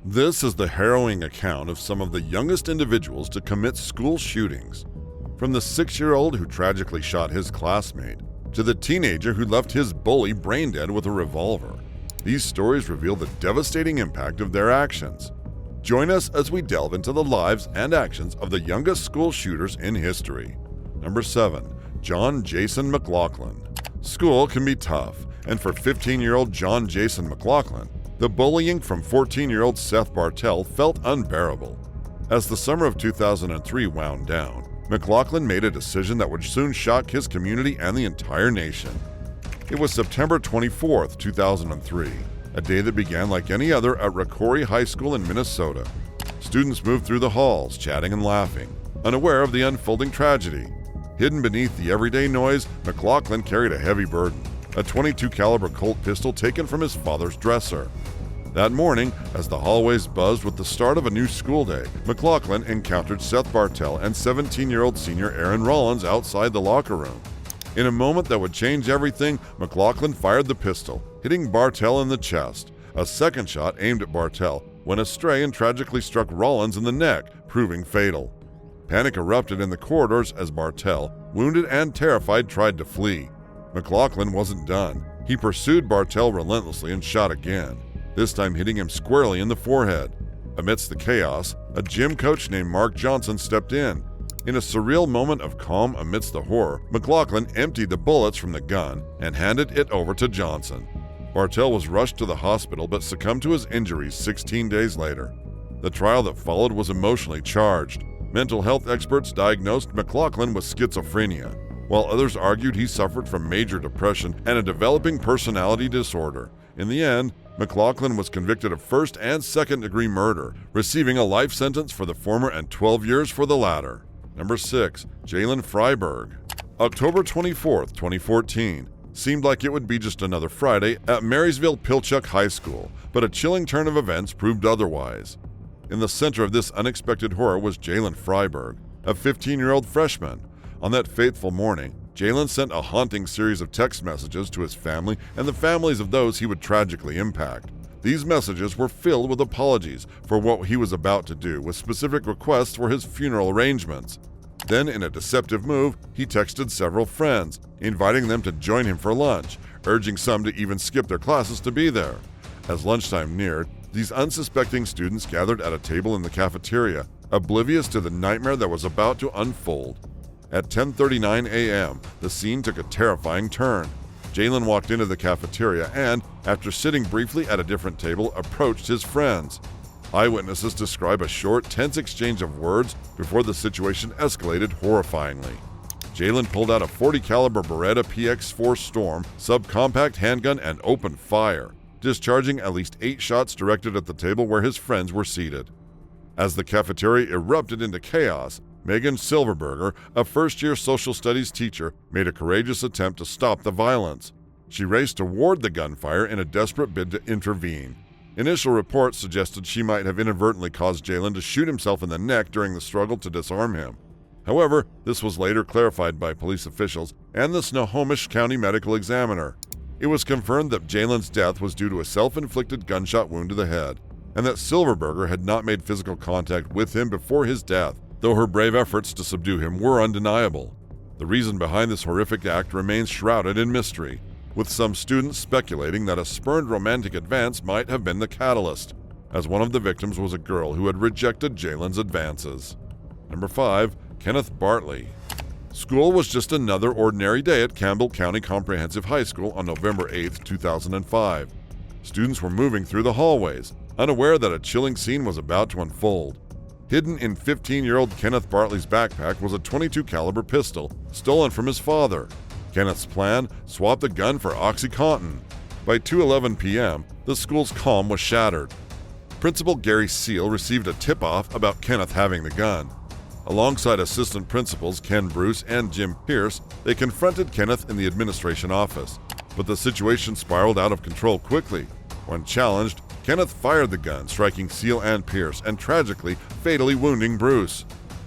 This is the harrowing account of some of the youngest individuals to commit school shootings. From the 6-year-old who tragically shot his classmate, to the teenager who left his bully brain dead with a revolver. These stories reveal the devastating impact of their actions. Join us as we delve into the lives and actions of the youngest school shooters in history. Number 7. John Jason McLaughlin. School can be tough, and for 15-year-old John Jason McLaughlin, the bullying from 14-year-old Seth Bartell felt unbearable. As the summer of 2003 wound down, McLaughlin made a decision that would soon shock his community and the entire nation. It was September 24, 2003, a day that began like any other at Rocori High School in Minnesota. Students moved through the halls, chatting and laughing, unaware of the unfolding tragedy. Hidden beneath the everyday noise, McLaughlin carried a heavy burden, a .22 caliber Colt pistol taken from his father's dresser. That morning, as the hallways buzzed with the start of a new school day, McLaughlin encountered Seth Bartell and 17-year-old senior Aaron Rollins outside the locker room. In a moment that would change everything, McLaughlin fired the pistol, hitting Bartell in the chest. A second shot aimed at Bartell went astray and tragically struck Rollins in the neck, proving fatal. Panic erupted in the corridors as Bartell, wounded and terrified, tried to flee. McLaughlin wasn't done. He pursued Bartell relentlessly and shot again, this time hitting him squarely in the forehead. Amidst the chaos, a gym coach named Mark Johnson stepped in. In a surreal moment of calm amidst the horror, McLaughlin emptied the bullets from the gun and handed it over to Johnson. Bartell was rushed to the hospital but succumbed to his injuries 16 days later. The trial that followed was emotionally charged. Mental health experts diagnosed McLaughlin with schizophrenia, while others argued he suffered from major depression and a developing personality disorder. In the end, McLaughlin was convicted of first and second-degree murder, receiving a life sentence for the former and 12 years for the latter. Number 6. Jaylen Fryberg. October 24, 2014. Seemed like it would be just another Friday at Marysville-Pilchuck High School, but a chilling turn of events proved otherwise. In the center of this unexpected horror was Jaylen Fryberg, a 15-year-old freshman. On that fateful morning, Jaylen sent a haunting series of text messages to his family and the families of those he would tragically impact. These messages were filled with apologies for what he was about to do, with specific requests for his funeral arrangements. Then, in a deceptive move, he texted several friends, inviting them to join him for lunch, urging some to even skip their classes to be there. As lunchtime neared, these unsuspecting students gathered at a table in the cafeteria, oblivious to the nightmare that was about to unfold. At 10:39 a.m., the scene took a terrifying turn. Jaylen walked into the cafeteria and, after sitting briefly at a different table, approached his friends. Eyewitnesses describe a short, tense exchange of words before the situation escalated horrifyingly. Jaylen pulled out a .40 caliber Beretta PX-4 Storm subcompact handgun and opened fire, discharging at least 8 shots directed at the table where his friends were seated. As the cafeteria erupted into chaos, Megan Silverberger, a first-year social studies teacher, made a courageous attempt to stop the violence. She raced toward the gunfire in a desperate bid to intervene. Initial reports suggested she might have inadvertently caused Jaylen to shoot himself in the neck during the struggle to disarm him. However, this was later clarified by police officials and the Snohomish County Medical Examiner. It was confirmed that Jaylen's death was due to a self-inflicted gunshot wound to the head, and that Silverberger had not made physical contact with him before his death, though her brave efforts to subdue him were undeniable. The reason behind this horrific act remains shrouded in mystery, with some students speculating that a spurned romantic advance might have been the catalyst, as one of the victims was a girl who had rejected Jaylen's advances. Number 5. Kenneth Bartley. School was just another ordinary day at Campbell County Comprehensive High School on November 8, 2005. Students were moving through the hallways, unaware that a chilling scene was about to unfold. Hidden in 15-year-old Kenneth Bartley's backpack was a .22 caliber pistol, stolen from his father. Kenneth's plan: swap the gun for OxyContin. By 2:11 p.m., the school's calm was shattered. Principal Gary Seal received a tip-off about Kenneth having the gun. Alongside assistant principals Ken Bruce and Jim Pierce, they confronted Kenneth in the administration office. But the situation spiraled out of control quickly. When challenged, Kenneth fired the gun, striking Seal and Pierce, and tragically, fatally wounding Bruce.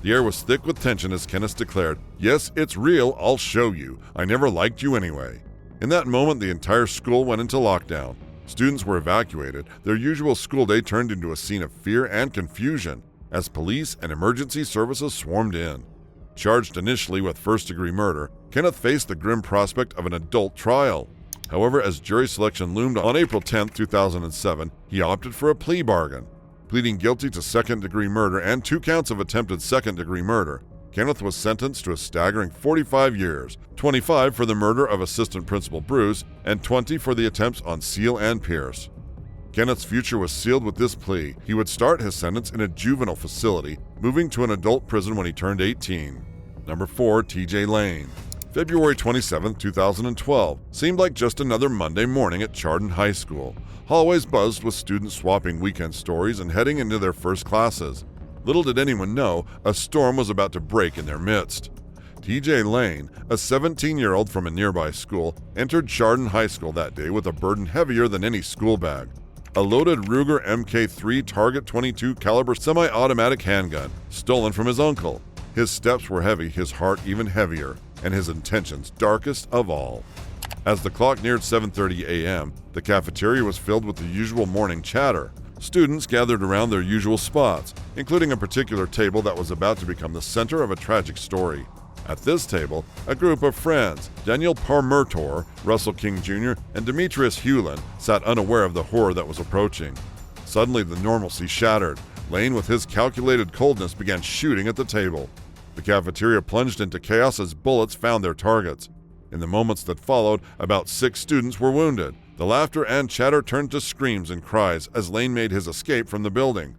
The air was thick with tension as Kenneth declared, "Yes, it's real, I'll show you. I never liked you anyway." In that moment, the entire school went into lockdown. Students were evacuated. Their usual school day turned into a scene of fear and confusion as police and emergency services swarmed in. Charged initially with first-degree murder, Kenneth faced the grim prospect of an adult trial. However, as jury selection loomed on April 10, 2007, he opted for a plea bargain. Pleading guilty to second-degree murder and 2 counts of attempted second-degree murder, Kenneth was sentenced to a staggering 45 years, 25 for the murder of Assistant Principal Bruce and 20 for the attempts on Seal and Pierce. Kenneth's future was sealed with this plea. He would start his sentence in a juvenile facility, moving to an adult prison when he turned 18. Number 4, TJ Lane. February 27, 2012 seemed like just another Monday morning at Chardon High School. Hallways buzzed with students swapping weekend stories and heading into their first classes. Little did anyone know, a storm was about to break in their midst. TJ Lane, a 17-year-old from a nearby school, entered Chardon High School that day with a burden heavier than any school bag. A loaded Ruger Mk3 Target 22 caliber semi-automatic handgun, stolen from his uncle. His steps were heavy, his heart even heavier, and his intentions darkest of all. As the clock neared 7:30 a.m., the cafeteria was filled with the usual morning chatter. Students gathered around their usual spots, including a particular table that was about to become the center of a tragic story. At this table, a group of friends, Daniel Parmertor, Russell King Jr., and Demetrius Hewlin, sat unaware of the horror that was approaching. Suddenly, the normalcy shattered. Lane, with his calculated coldness, began shooting at the table. The cafeteria plunged into chaos as bullets found their targets. In the moments that followed, about 6 students were wounded. The laughter and chatter turned to screams and cries as Lane made his escape from the building.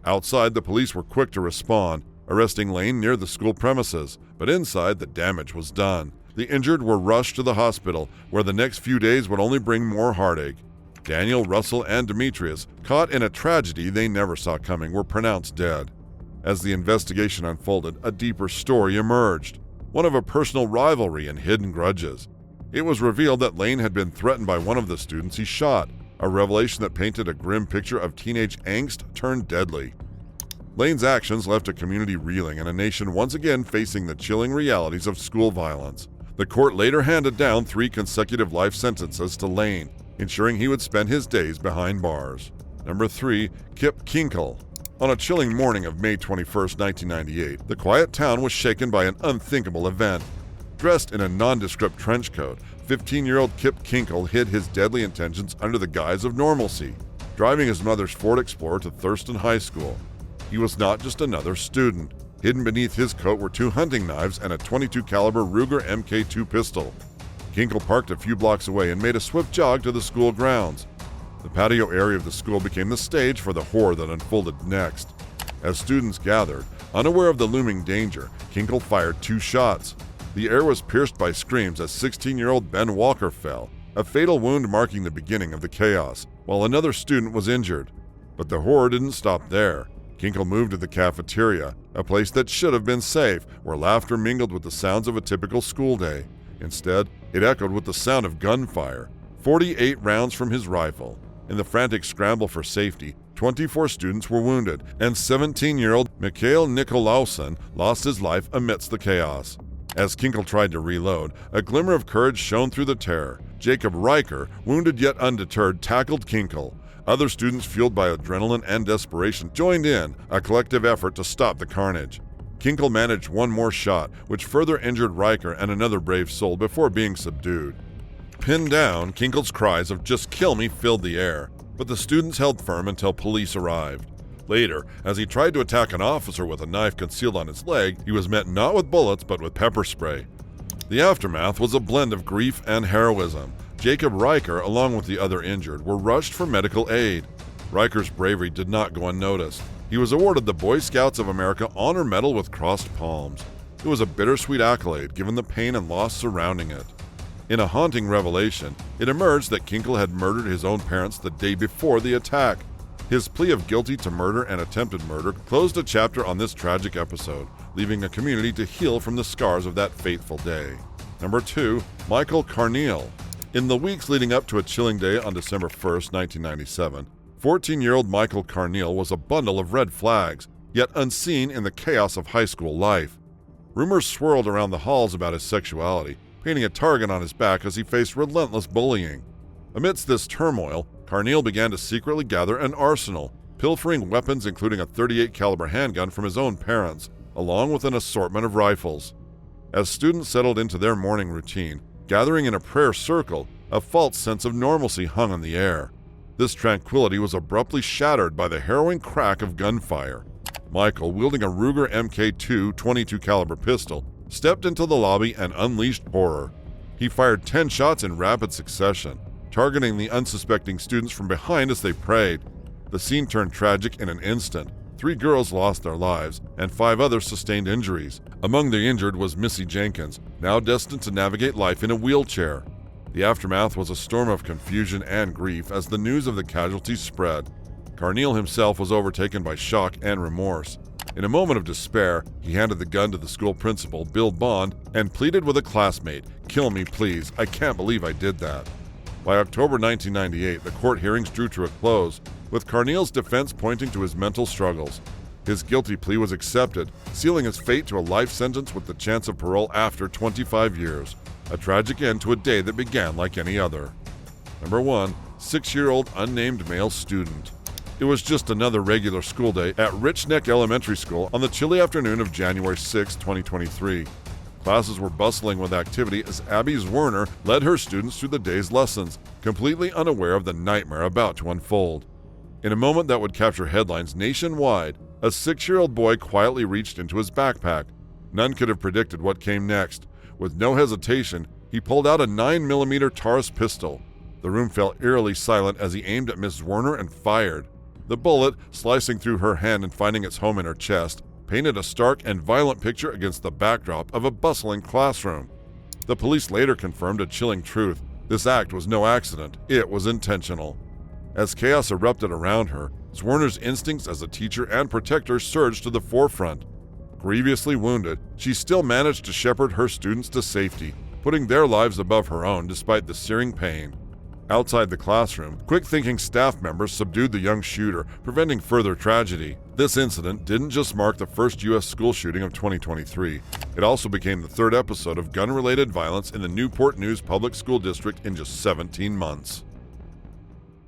Outside, the police were quick to respond, arresting Lane near the school premises, but inside, the damage was done. The injured were rushed to the hospital, where the next few days would only bring more heartache. Daniel, Russell, and Demetrius, caught in a tragedy they never saw coming, were pronounced dead. As the investigation unfolded, a deeper story emerged, one of a personal rivalry and hidden grudges. It was revealed that Lane had been threatened by one of the students he shot, a revelation that painted a grim picture of teenage angst turned deadly. Lane's actions left a community reeling and a nation once again facing the chilling realities of school violence. The court later handed down 3 consecutive life sentences to Lane, ensuring he would spend his days behind bars. Number 3, Kip Kinkle. On a chilling morning of May 21, 1998, the quiet town was shaken by an unthinkable event. Dressed in a nondescript trench coat, 15-year-old Kip Kinkle hid his deadly intentions under the guise of normalcy, driving his mother's Ford Explorer to Thurston High School. He was not just another student. Hidden beneath his coat were 2 hunting knives and a .22 caliber Ruger Mk2 pistol. Kinkle parked a few blocks away and made a swift jog to the school grounds. The patio area of the school became the stage for the horror that unfolded next. As students gathered, unaware of the looming danger, Kinkle fired 2 shots. The air was pierced by screams as 16-year-old Ben Walker fell, a fatal wound marking the beginning of the chaos, while another student was injured. But the horror didn't stop there. Kinkle moved to the cafeteria, a place that should have been safe, where laughter mingled with the sounds of a typical school day. Instead, it echoed with the sound of gunfire, 48 rounds from his rifle. In the frantic scramble for safety, 24 students were wounded, and 17-year-old Mikhail Nikolausen lost his life amidst the chaos. As Kinkle tried to reload, a glimmer of courage shone through the terror. Jacob Riker, wounded yet undeterred, tackled Kinkle. Other students, fueled by adrenaline and desperation, joined in, a collective effort to stop the carnage. Kinkle managed one more shot, which further injured Riker and another brave soul before being subdued. Pinned down, Kinkle's cries of "just kill me" filled the air, but the students held firm until police arrived. Later, as he tried to attack an officer with a knife concealed on his leg, he was met not with bullets but with pepper spray. The aftermath was a blend of grief and heroism. Jacob Riker, along with the other injured, were rushed for medical aid. Riker's bravery did not go unnoticed. He was awarded the Boy Scouts of America Honor Medal with crossed palms. It was a bittersweet accolade given the pain and loss surrounding it. In a haunting revelation, it emerged that Kinkle had murdered his own parents the day before the attack. His plea of guilty to murder and attempted murder closed a chapter on this tragic episode, leaving a community to heal from the scars of that fateful day. Number 2, Michael Carneal. In the weeks leading up to a chilling day on December 1, 1997, 14-year-old Michael Carneal was a bundle of red flags, yet unseen in the chaos of high school life. Rumors swirled around the halls about his sexuality, painting a target on his back as he faced relentless bullying. Amidst this turmoil, Carneal began to secretly gather an arsenal, pilfering weapons including a .38 caliber handgun from his own parents, along with an assortment of rifles. As students settled into their morning routine, gathering in a prayer circle, a false sense of normalcy hung in the air. This tranquility was abruptly shattered by the harrowing crack of gunfire. Michael, wielding a Ruger Mk2 .22 caliber pistol, stepped into the lobby and unleashed horror. He fired 10 shots in rapid succession, targeting the unsuspecting students from behind as they prayed. The scene turned tragic in an instant. 3 girls lost their lives, and 5 others sustained injuries. Among the injured was Missy Jenkins, now destined to navigate life in a wheelchair. The aftermath was a storm of confusion and grief as the news of the casualties spread. Carneal himself was overtaken by shock and remorse. In a moment of despair, he handed the gun to the school principal, Bill Bond, and pleaded with a classmate, "Kill me, please. I can't believe I did that." By October 1998, the court hearings drew to a close, with Carneal's defense pointing to his mental struggles. His guilty plea was accepted, sealing his fate to a life sentence with the chance of parole after 25 years. A tragic end to a day that began like any other. Number 1. 6-year-old unnamed male student. It was just another regular school day at Rich Neck Elementary School on the chilly afternoon of January 6, 2023. Classes were bustling with activity as Abby Werner led her students through the day's lessons, completely unaware of the nightmare about to unfold. In a moment that would capture headlines nationwide, a 6-year-old boy quietly reached into his backpack. None could have predicted what came next. With no hesitation, he pulled out a 9mm Taurus pistol. The room fell eerily silent as he aimed at Miss Werner and fired. The bullet, slicing through her hand and finding its home in her chest, painted a stark and violent picture against the backdrop of a bustling classroom. The police later confirmed a chilling truth. This act was no accident. It was intentional. As chaos erupted around her, Werner's instincts as a teacher and protector surged to the forefront. Grievously wounded, she still managed to shepherd her students to safety, putting their lives above her own despite the searing pain. Outside the classroom, quick-thinking staff members subdued the young shooter, preventing further tragedy. This incident didn't just mark the first U.S. school shooting of 2023. It also became the 3rd episode of gun-related violence in the Newport News Public School District in just 17 months.